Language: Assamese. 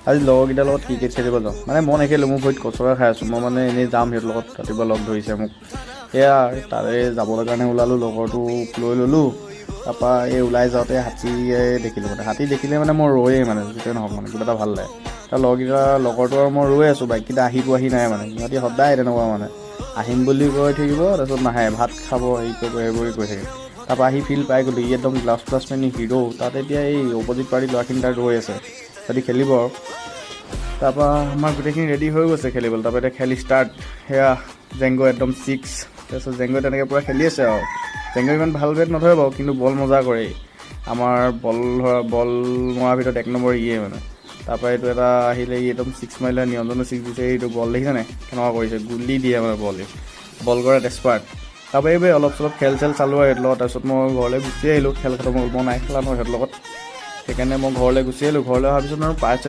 আজি লগৰকেইটাৰ লগত ক্ৰিকেট খেলিব যাওঁ মানে মই নেখেলোঁ মোৰ ভৰিত কচৰা খাই আছোঁ মই মানে এনেই যাম সিহঁতৰ লগত ৰাতিপুৱা লগ ধৰিছে মোক এয়া তাৰে যাবলৈ কাৰণে ওলালোঁ লগৰটোক লৈ ল'লোঁ তাৰপৰা এই ওলাই যাওঁতে হাতীয়ে দেখিলোঁ মানে হাতী দেখিলে মানে মই ৰৈয়েই মানে যিটোৱে নহওক মানে কিবা এটা ভাল লাগে তাৰ লগৰটো আৰু মই ৰৈ আছোঁ বাইককেইটা আহি পোৱাহি নাই মানে সিহঁতি সদায় তেনেকুৱা মানে আহিম বুলি কৈ থাকিব তাৰপিছত নাহে ভাত খাব হেৰি কৰিব সেইবোৰে কৈ থাকে তাৰপৰা আহি ফিল্ড পাই গ'লোঁ ই একদম গ্লাছ প্লাছ পিন্ধি হিৰো তাত এতিয়া এই অপজিট পাৰ্টিৰ ল'ৰাখিনি তাত ৰৈ আছে সিহঁতি খেলিব আৰু তাৰপৰা আমাৰ গোটেইখিনি ৰেডি হৈ গৈছে খেলিবলৈ তাৰপৰা এতিয়া খেল ষ্টাৰ্ট সেয়া জেংগ একদম 6 তাৰপিছত জেংগ তেনেকৈ পূৰা খেলি আছে আৰু জেংগ ইমান ভাল বেট নধৰে বাৰু কিন্তু বল মজা কৰে আমাৰ বল মৰাৰ ভিতৰত 1 নম্বৰ ইয়ে মানে তাৰপৰা এইটো এটা আহিলে ই একদম 6 মাৰিলে নিৰঞ্জনে 6 দিছে এইটো বল দেখিছেনে কেনেকুৱা কৰিছে গুলি দিয়ে মানে বল কৰাত এক্সপাৰ্ট তাৰপৰা এইবাৰ অলপ চলপ খেল চেল চালোঁ আৰু সিহঁতৰ লগত তাৰপিছত মই ঘৰলৈ গুচি আহিলোঁ খেল খতম হ'ল মই নাই খেলা নহয় সিহঁতৰ লগত সেইকাৰণে মই ঘৰলৈ গুচি আহিলোঁ ঘৰলৈ অহাৰ পিছত আৰু পাৰ্ট